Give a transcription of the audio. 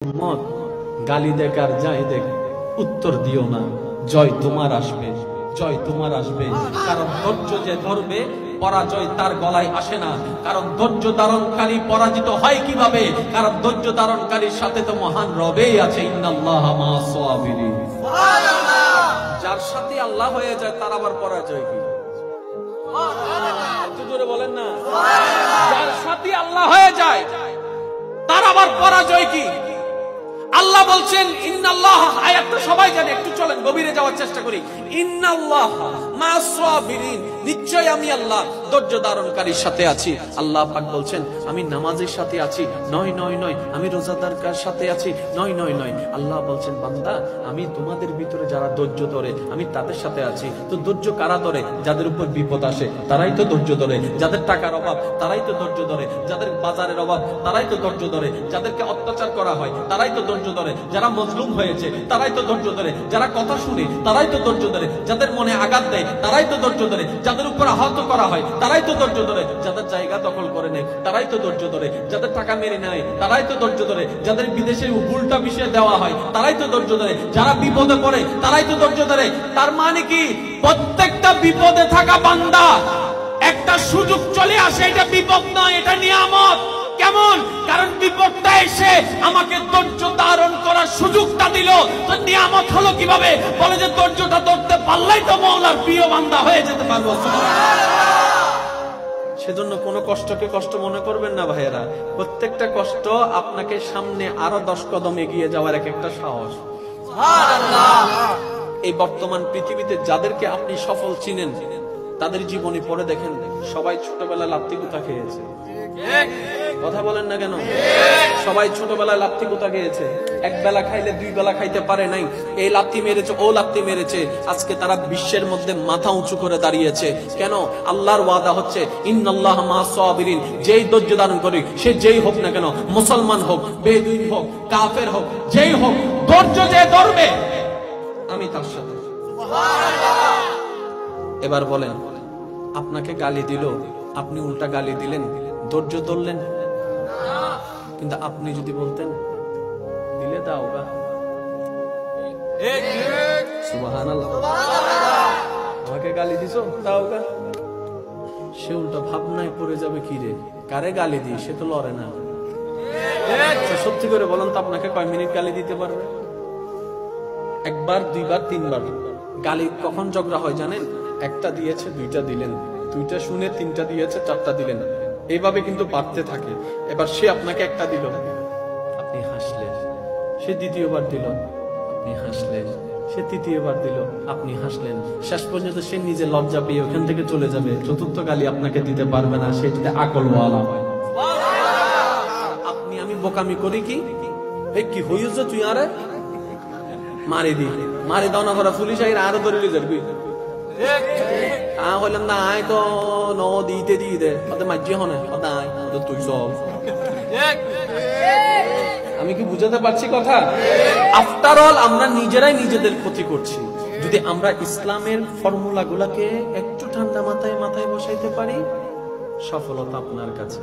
উম্মত, গালি দেখ আর যাই দেখ, উত্তর দিও না। জয় তোমার আসবে, জয় তোমার আসবে। কারণ ধৈর্য যে ধরবে, পরাজয় তার গলায় আসে না। কারণ ধৈর্য ধারণকারী পরাজিত হয় কিভাবে? কারণ ধৈর্য ধারণকারীর সাথে তো মহান রবেই আছে। ইন্নাল্লাহা মা'আস সাবিরিন। সুবহানাল্লাহ। যার সাথে আল্লাহ হয়ে যায় তার আবার পরাজয় কি? একটু জোরে বলেন না। যার সাথে আল্লাহ হয়ে যায় তার আবার পরাজয় কি? আল্লাহ বলছেন ইন্নাল্লাহ, আয়াতটা সবাই জানে, একটু চলেন গভীরে যাওয়ার চেষ্টা করি। ইন্নাল্লাহ মা'আস সাবিরিন, নিশ্চয় আমি আল্লাহ ধৈর্য ধারণকারীর সাথে আছি। আল্লাহ পাক বলছেন আমি নামাজের সাথে আছি, নয় নয় নয়, আমি রোজাদারের সাথে আছি, নয় নয় নয়। আল্লাহ বলছেন বান্দা, আমি তোমাদের ভিতরে যারা ধৈর্য ধরে আমি তাদের সাথে আছি। তো ধৈর্য কারা ধরে? যাদের উপর বিপদ আসে তারাই তো ধৈর্য ধরে। যাদের টাকার অভাব তারাই তো ধৈর্য ধরে। যাদের বাজারের অভাব তারাই তো ধৈর্য ধরে। যাদেরকে অত্যাচার করা হয় তারাই তো ধৈর্য ধরে। যারা মজলুম হয়েছে তারাই তো ধৈর্য ধরে। যারা কথা শুনে তারাই তো ধৈর্য ধরে। যাদের মনে আঘাত দেয় তারাই তো ধৈর্য ধরে। যাদের উপর আহত করা হয় তারাই তো ধৈর্য ধরে। যাদের জায়গা দখল করে নেয় তারাই তো ধৈর্য ধরে। যাদের টাকা মেরে নেয় তারাই তো ধৈর্য ধরে। যাদের বিদেশে উল্টা বিষয় দেওয়া হয় তারাই তো ধৈর্য ধরে। যারা বিপদে পড়ে তারাই তো ধৈর্য ধরে। তার মানে কি? প্রত্যেকটা বিপদে থাকা বান্দা একটা সুযোগ চলে আসে, এটা বিপদ নয়, এটা নিয়ামত। কেমন? কারণ বিপদটা এসে আমাকে ধৈর্য ধারণ করার সুযোগটা দিল। তো নিয়ামত হলো কিভাবে? বলে যে ধৈর্যটা ধরতে পারলেই তো মওলার প্রিয় বান্দা হয়ে যেতে পারবো। সেজন্য কোনো কষ্টকে কষ্ট মনে করবেন না ভাইয়েরা। প্রত্যেকটা কষ্ট আপনাকে সামনে আরো 10 কদম এগিয়ে যাওয়ার এক একটা সাহস। সুবহানাল্লাহ। এই বর্তমান পৃথিবীতে যাদেরকে আপনি সফল চিনেন তাদের জীবনী পড়ে দেখেন, সবাই ছোটবেলায় লাত্তি কুতা খেয়েছে। কথা বলেন না কেন? সবাই ছোটবেলায় লাত্তি কুতা খেয়েছে। এক বেলা খাইলে 2 বেলা খাইতে পারে নাই। এই লাত্তি মেরেছে, ও লাত্তি মেরেছে। আজকে তারা বিশ্বের মধ্যে মাথা উঁচু করে দাঁড়িয়েছে। কেন? আল্লাহর ওয়াদা হচ্ছে ইন্নাল্লাহা মা'আস সাবিরিন, যেই ধৈর্য ধারণ করে সে যেই হোক না কেন, মুসলমান হোক, বেদুইন হোক, কাফের হোক, যেই হোক, ধৈর্য যে ধরবে আমি তার সাথে। সুবহানাল্লাহ। এবার বলেন, আপনাকে গালি দিল, আপনি উল্টা গালি দিলেন, ধৈর্য ধরলেন? কিন্তু আপনি যদি বলতেন দিলে দাও গা, সুবহানাল্লাহ, আমাকে গালি দিছো দাও গা, সে উল্টা ভাবনায় পড়ে যাবে, কি রে কারে গালি দিই, সে তো লড়ে না। সত্যি করে বলেন তো, আপনাকে কয় মিনিট গালি দিতে পারবে? 1 বার 2 বার 3 বার। গালি কখন ঝগড়া হয় জানেন? 1টা দিয়েছে 2টা দিলেন, 2টা শুনে 3টা দিয়েছে 4টা দিলেন, এইভাবে কিন্তু বাড়তে থাকে। এবার সে আপনাকে 1টা দিল, আপনি হাসলেন। সে 2য়-বার দিল, আপনি হাসলেন। সে 3য়-বার দিল, আপনি হাসলেন। শেষ পর্যন্ত সে নিজে লজ্জা পেয়ে ওখান থেকে চলে যাবে। 4র্থ গালি আপনাকে দিতে পারবে না, সেটাতে আকলওয়ালা হয়। আপনি আমি বোকামি করি কি, এই কি হইছে তুই আরে মারি দি, মারি দাও না করে পুলিশ আরো ধরে লিয়ে যাবি। হইলাম না আয় তো ন দিতে দিয়ে দে, ওদের মাঝে হনে ওদের তুই সব। আমি কি বুঝাতে পারছি কথা? আফটার অল আমরা নিজেরাই নিজেদের ক্ষতি করছি। যদি আমরা ইসলামের ফর্মুলা গুলাকে একটু ঠান্ডা মাথায় বসাইতে পারি, সফলতা আপনার কাছে।